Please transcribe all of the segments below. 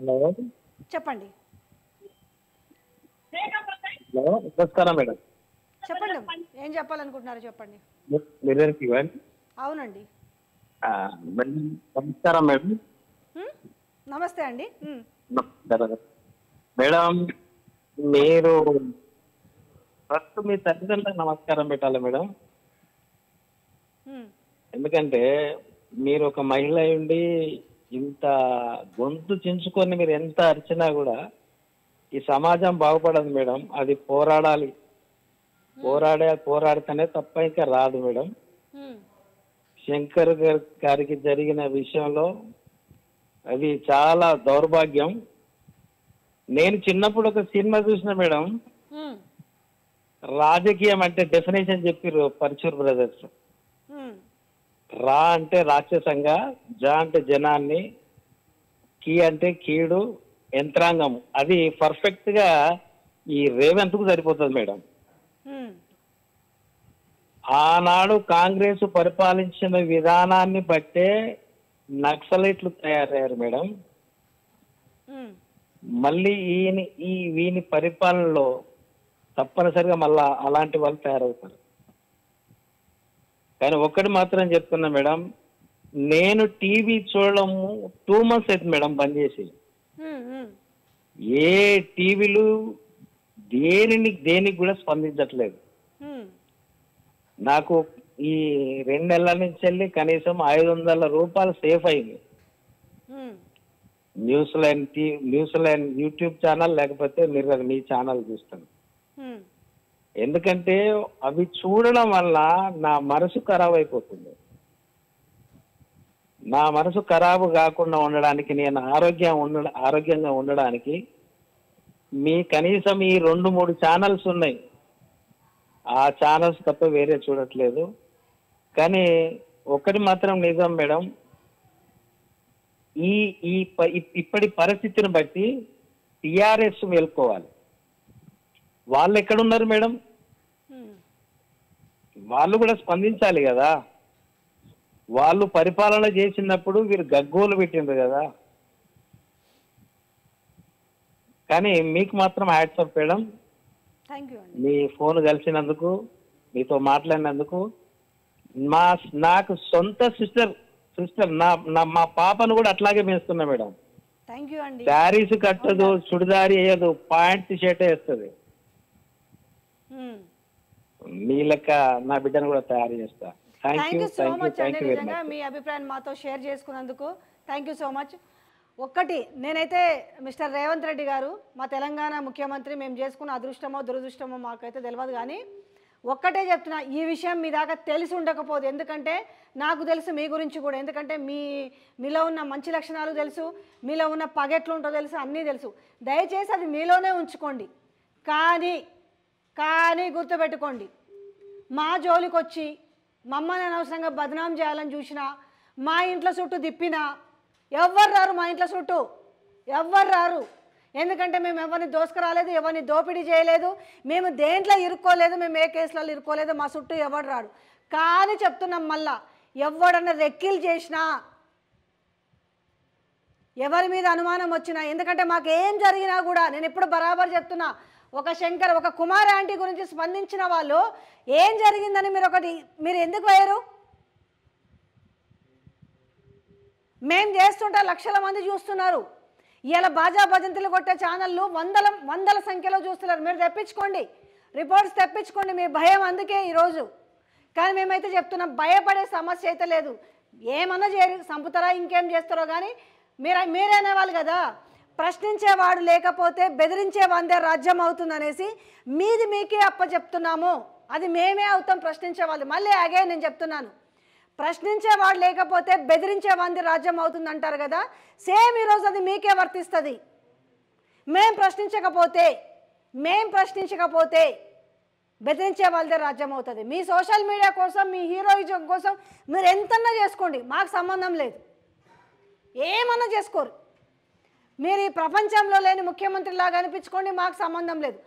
Hello చెప్పండి. Hello నమస్కారం madam. చెప్పండి. ఏం చెప్పాలనుకుంటున్నారో చెప్పండి. మీరేంటి ఇవ్వండి. అవునండి. మేడం నమస్కారం మేడం. హ్మ్? నమస్తే అండి. నమస్కారం మేడం. మీరు ఫస్ట్ మీ తల్లిదండ్రులకు నమస్కారం పెట్టాలి మేడం. హ్మ్. ఎందుకంటే మీరు ఒక మహిళ అయి ఉండి ఇంత గొంతు చించుకొని మీరు ఎంత అరిచినా కూడా ఈ సమాజం బాగుపడదు మేడం. అది పోరాడాలి. పోరాడితేనే తప్ప ఇంకా రాదు మేడం. హ్మ్. శంకర్ గారికి జరిగిన విషయంలో అది చాలా దౌర్భాగ్యం. నేను చిన్నప్పుడు ఒక సినిమా చూసిన మేడం. హ్మ్. రాజకీయం అంటే డెఫినేషన్ చెప్పిర్రు పరచూర్ బ్రదర్స్. హ్మ్. రా అంటే రాక్షసంగా, జ అంటే జనాన్ని, కీ అంటే కీడు, యంత్రాంగం. అది పర్ఫెక్ట్ గా ఈ రేవంత్ కు సరిపోతుంది మేడం. హ్మ్. ఆనాడు కాంగ్రెస్ పరిపాలించిన విధానాన్ని బట్టే నక్సలైట్లు తయారయ్యారు మేడం. హ్మ్. మళ్ళీ వీని పరిపాలనలో తప్పనిసరిగా మళ్ళా అలాంటి వాళ్ళు తయారవుతారు. కానీ ఒక్కటి మాత్రం చెప్తున్నా మేడం, నేను టీవీ చూడడము 2 months అవుతుంది మేడం బంద్ చేసి. హ్మ్. హ్మ్. ఏ టీవీలు దేనికి కూడా స్పందించట్లేదు. హ్మ్. నాకు ఈ 2 నెలల నుంచి వెళ్ళి కనీసం 500 రూపాయలు సేఫ్ అయింది. హ్మ్. న్యూస్ లైన్ యూట్యూబ్ ఛానల్, లేకపోతే మీరు మీ ఛానల్ చూస్తాను. హ్మ్. ఎందుకంటే అవి చూడడం వల్ల నా మనసు ఖరాబ్ అయిపోతుంది. నా మనసు ఖరాబు కాకుండా ఉండడానికి, నేను ఆరోగ్యంగా ఉండడానికి మీ కనీసం ఈ 2-3 ఛానల్స్ ఉన్నాయి. ఆ ఛానల్స్ తప్ప వేరే చూడట్లేదు. కానీ ఒకటి మాత్రం నిజం మేడం, ఈ ఈ ఇప్పటి పరిస్థితిని బట్టి టిఆర్ఎస్ మేల్కోవాలి. వాళ్ళు ఎక్కడున్నారు మేడం? హ్మ్. వాళ్ళు కూడా స్పందించాలి కదా. వాళ్ళు పరిపాలన చేసినప్పుడు వీరు గగ్గోలు పెట్టిండ్రు కదా. కానీ మీకు మాత్రం హ్యాట్సాప్ మేడం. థ్యాంక్ యూ అండి. మీ ఫోన్ కలిసినందుకు, మీతో మాట్లాడినందుకు. నాకు సొంత సిస్టర్ మా పాపను కూడా అట్లాగే పెంచుతున్నా మేడం. థ్యాంక్ యూ అండి. శారీస్ కట్టదు, చుడిదారి వేయదు, పాయింట్ షర్టే వేస్తుంది. హ్మ్. మీ లెక్క నా బిడ్డను కూడా తయారు చేస్తా. థ్యాంక్ యూ సో మచ్ అండి. వెరీ నిజంగా మచ్. మీ అభిప్రాయాన్ని మాతో షేర్ చేసుకున్నందుకు థ్యాంక్ యూ సో మచ్. ఒక్కటి నేనైతే మిస్టర్ రేవంత్ రెడ్డి గారు మా తెలంగాణ ముఖ్యమంత్రి, మేము చేసుకున్న అదృష్టమో దురదృష్టమో మాకైతే తెలియదు. కానీ ఒక్కటే చెప్తున్నా, ఈ విషయం మీ దాకా తెలిసి ఉండకపోదు. ఎందుకంటే నాకు తెలుసు మీ గురించి కూడా. ఎందుకంటే మీలో ఉన్న మంచి లక్షణాలు తెలుసు, మీలో ఉన్న పగెట్లు ఉంటో తెలుసు, అన్నీ తెలుసు. దయచేసి అది మీలోనే ఉంచుకోండి. కానీ కానీ గుర్తుపెట్టుకోండి, మా జోలికి వచ్చి మమ్మల్ని అనవసరంగా బదనాం చేయాలని చూసినా, మా ఇంట్లో చుట్టూ తిప్పినా ఎవ్వరు రారు. మా ఇంట్లో చుట్టూ ఎవ్వరు రారు. ఎందుకంటే మేము ఎవరిని దోసుకురాలేదు, ఎవరిని దోపిడీ చేయలేదు, మేము దేంట్లో ఇరుక్కోలేదు, మేము ఏ కేసులలో ఇరుక్కోలేదు. మా చుట్టూ ఎవరు రాడు. కానీ చెప్తున్నాం మళ్ళా, ఎవడన్నా రెక్కిలు చేసినా, ఎవరి మీద అనుమానం వచ్చినా, ఎందుకంటే మాకు ఏం జరిగినా కూడా నేను ఎప్పుడు బరాబర్ చెప్తున్నా, ఒక శంకర్, ఒక కుమార్ ఆంటీ గురించి స్పందించిన వాళ్ళు ఏం జరిగిందని మీరు ఎందుకు వేయరు? మేం చేస్తుంటే లక్షల మంది చూస్తున్నారు. ఇలా బాజా భజంతులు కొట్టే ఛానళ్ళు వందల సంఖ్యలో చూస్తున్నారు. మీరు తెప్పించుకోండి, రిపోర్ట్స్ తెప్పించుకోండి. మీ భయం అందుకే ఈరోజు. కానీ మేమైతే చెప్తున్నాం, భయపడే సమస్య అయితే లేదు. ఏమన్నా చంపుతారా, ఇంకేం చేస్తారో కానీ మీరే అనేవాళ్ళు కదా, ప్రశ్నించేవాడు లేకపోతే బెదిరించేవాందే రాజ్యం అవుతుందనేసి మీది మీకే అప్పచెప్తున్నాము. అది మేమే అవుతాం ప్రశ్నించేవాళ్ళు. మళ్ళీ అగైన్ నేను చెప్తున్నాను, ప్రశ్నించేవాడు లేకపోతే బెదిరించేవాంది రాజ్యం అవుతుంది అంటారు కదా. సేమ్ ఈరోజు అది మీకే వర్తిస్తుంది. మేం ప్రశ్నించకపోతే బెదిరించే వాళ్ళదే రాజ్యం అవుతుంది. మీ సోషల్ మీడియా కోసం, మీ హీరోయిజం కోసం మీరు ఎంతన్నా చేసుకోండి, మాకు సంబంధం లేదు. ఏమన్నా చేసుకోరు. మీరు ఈ ప్రపంచంలో లేని ముఖ్యమంత్రిలాగా అనిపించుకోండి, మాకు సంబంధం లేదు.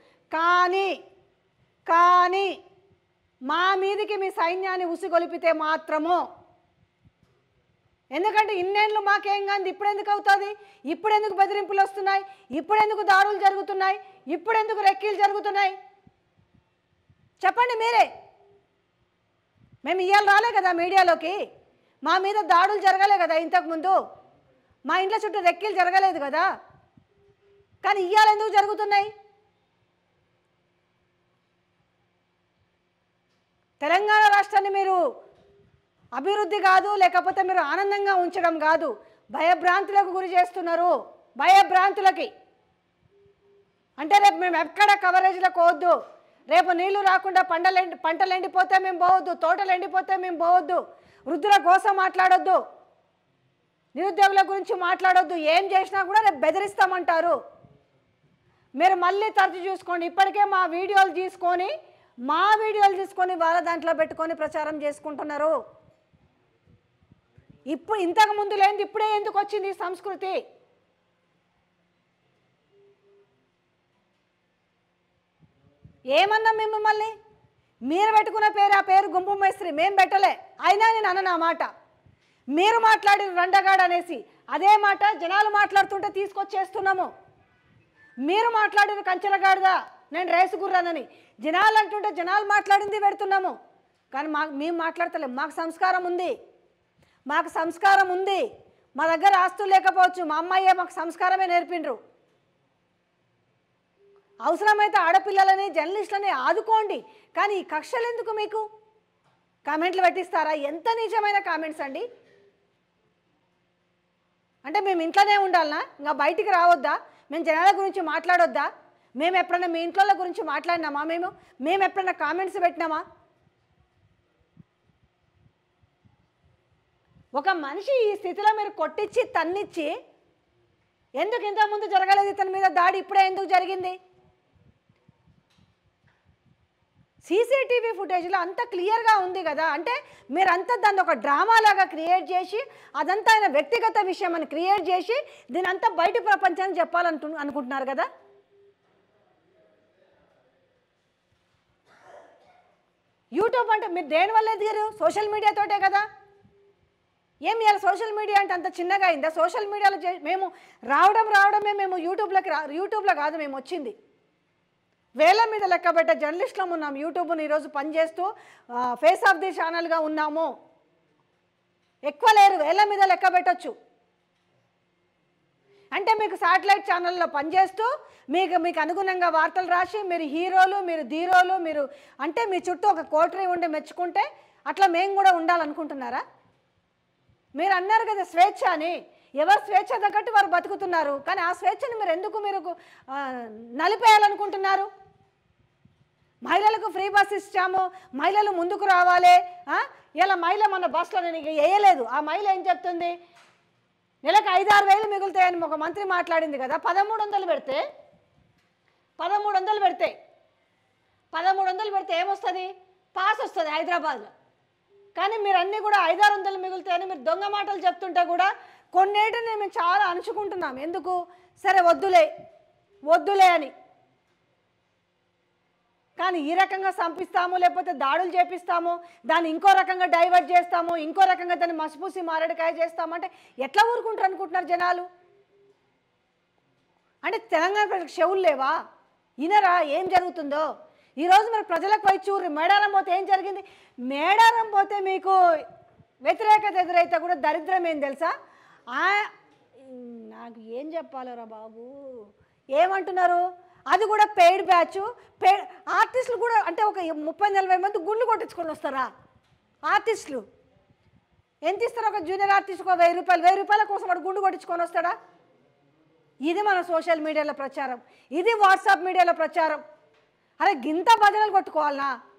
కానీ మా మీదికి మీ సైన్యాన్ని ఉసిగొలిపితే మాత్రము ఎందుకంటే ఇన్నేళ్ళు మాకేం కాదు, ఇప్పుడు ఎందుకు అవుతుంది, ఇప్పుడు ఎందుకు బెదిరింపులు వస్తున్నాయి, ఇప్పుడు ఎందుకు దాడులు జరుగుతున్నాయి, ఇప్పుడు ఎందుకు రెక్కీలు జరుగుతున్నాయి చెప్పండి మీరే. మేము ఇవాళ రాలే కదా మీడియాలోకి, మా మీద దాడులు జరగలే కదా ఇంతకుముందు, మా ఇంట్లో చుట్టూ రెక్కీలు జరగలేదు కదా, కానీ ఇవాళ ఎందుకు జరుగుతున్నాయి? తెలంగాణ రాష్ట్రాన్ని మీరు అభివృద్ధి కాదు, లేకపోతే మీరు ఆనందంగా ఉంచడం కాదు, భయభ్రాంతులకు గురి చేస్తున్నారు. భయభ్రాంతులకి అంటే రేపు మేము ఎక్కడ కవరేజ్లకు పోవద్దు, రేపు నీళ్లు రాకుండా పంటలు ఎండిపోతే మేము పోవద్దు, తోటలు ఎండిపోతే మేము పోవద్దు, వృద్ధుల కోసం మాట్లాడొద్దు, నిరుద్యోగుల గురించి మాట్లాడొద్దు, ఏం చేసినా కూడా రేపు బెదిరిస్తామంటారు. మీరు మళ్ళీ తరచు చూసుకోండి, ఇప్పటికే మా వీడియోలు తీసుకొని వాళ్ళ దాంట్లో పెట్టుకొని ప్రచారం చేసుకుంటున్నారు. ఇప్పుడు ఇంతకు ముందు లేనిది ఇప్పుడే ఎందుకు వచ్చింది ఈ సంస్కృతి? ఏమన్నా మిమ్మల్ని మీరు పెట్టుకున్న పేరు, ఆ పేరు గుంపు మేస్త్రి, మేము పెట్టలే, అయినా నేను అన్న నా మాట. మీరు మాట్లాడిన రండగాడు అనేసి అదే మాట జనాలు మాట్లాడుతుంటే తీసుకొచ్చేస్తున్నాము. మీరు మాట్లాడిన కంచెలగాడిదా నేను రేసు గుర్రానని జనాలు అంటుంటే జనాలు మాట్లాడింది పెడుతున్నాము. కానీ మేము మాట్లాడతలేము. మాకు సంస్కారం ఉంది, మాకు సంస్కారం ఉంది. మా దగ్గర ఆస్తులు లేకపోవచ్చు, మా అమ్మాయి మాకు సంస్కారమే నేర్పిండ్రు. అవసరమైతే ఆడపిల్లలని జర్నలిస్టులని ఆదుకోండి, కానీ ఈ కక్షలు ఎందుకు మీకు? కామెంట్లు పెట్టిస్తారా? ఎంత నిజమైన కామెంట్స్ అండి. అంటే మేము ఇంట్లోనే ఉండాలనా, ఇంకా బయటికి రావద్దా, మేము జనాల గురించి మాట్లాడొద్దా? మేము ఎప్పుడైనా మీ ఇంట్లో గురించి మాట్లాడినామా? మేము ఎప్పుడైనా కామెంట్స్ పెట్టినామా? ఒక మనిషి ఈ స్థితిలో మీరు కొట్టించి తన్నిచ్చి ఎందుకు ఇంతకుముందు జరగలేదు ఇతని మీద దాడి, ఇప్పుడే ఎందుకు జరిగింది? సీసీటీవీ ఫుటేజ్లో అంత క్లియర్గా ఉంది కదా. అంటే మీరంతా దాన్ని ఒక డ్రామాలాగా క్రియేట్ చేసి, అదంతా ఆయన వ్యక్తిగత విషయం అని క్రియేట్ చేసి దీని అంతా బయట ప్రపంచానికి అనుకుంటున్నారు కదా. యూట్యూబ్ అంటే మీరు దేనివల్ల ఎదిగారు? సోషల్ మీడియాతోటే కదా. ఏం ఇవాళ సోషల్ మీడియా అంటే అంత చిన్నగా అయిందా? సోషల్ మీడియాలో మేము రావడమే మేము యూట్యూబ్లో కాదు మేము వచ్చింది. వేల మీద లెక్క పెట్టే జర్నలిస్టులం ఉన్నాం. యూట్యూబ్ని ఈరోజు పనిచేస్తూ ఫేస్ ఆఫ్ ది ఛానల్గా ఉన్నాము. ఎక్కువ లేరు, వేల మీద లెక్క పెట్టచ్చు. అంటే మీకు శాటిలైట్ ఛానల్లో పనిచేస్తూ మీకు అనుగుణంగా వార్తలు రాసి మీరు హీరోలు, మీరు ధీరోలు, మీరు అంటే మీ చుట్టూ ఒక కోటరీ ఉండి మెచ్చుకుంటే అట్లా మేము కూడా ఉండాలనుకుంటున్నారా? మీరు అన్నారు కదా స్వేచ్ఛ అని, ఎవరు స్వేచ్ఛ తగ్గట్టు వారు బతుకుతున్నారు. కానీ ఆ స్వేచ్ఛని మీరు ఎందుకు నలిపేయాలనుకుంటున్నారు? మహిళలకు ఫ్రీ బస్ ఇచ్చాము, మహిళలు ముందుకు రావాలి. ఇలా మహిళ మన బస్సులో నేను వేయలేదు. ఆ మహిళ ఏం చెప్తుంది? నెలకు 5-6 వేలు మిగులుతాయని ఒక మంత్రి మాట్లాడింది కదా. 1300 పెడితే 1300 పెడితే ఏమొస్తుంది? పాస్ వస్తుంది హైదరాబాద్లో. కానీ మీరు అన్నీ కూడా 500-600 మిగులుతాయని మీరు దొంగ మాటలు చెప్తుంటే కూడా కొన్నేటిని మేము చాలా అణుచుకుంటున్నాం. ఎందుకు? సరే వద్దులే అని. కానీ ఈ రకంగా సంపిస్తాము, లేకపోతే దాడులు చేపిస్తాము, దాన్ని ఇంకో రకంగా డైవర్ట్ చేస్తాము, ఇంకో రకంగా దాన్ని మసిపూసి మారేడుకాయ చేస్తామంటే ఎట్లా ఊరుకుంటారు అనుకుంటున్నారు జనాలు? అంటే తెలంగాణ ప్రజలకు చెవులు లేవా? ఇనరా ఏం జరుగుతుందో? ఈరోజు మీరు ప్రజలకు పోయి చూర్రి. మేడారం పోతే ఏం జరిగింది? మేడారం పోతే మీకు వ్యతిరేకత ఎదురైతే కూడా దరిద్రం ఏం తెలుసా? నాకు ఏం చెప్పాలరా బాబు, ఏమంటున్నారు? అది కూడా పెయిడ్ బ్యాచ్. ఆర్టిస్టులు కూడా అంటే ఒక 30-40 మంది గుండు కొట్టించుకొని వస్తారా ఆర్టిస్టులు? ఎంత ఇస్తారు? ఒక జూనియర్ ఆర్టిస్ట్కి 1000 రూపాయల కోసం వాడు గుండు కొట్టించుకొని వస్తాడా? ఇది మన సోషల్ మీడియాలో ప్రచారం, ఇది వాట్సాప్ మీడియాలో ప్రచారం. అరే గింత భజనలు కొట్టుకోవాలనా?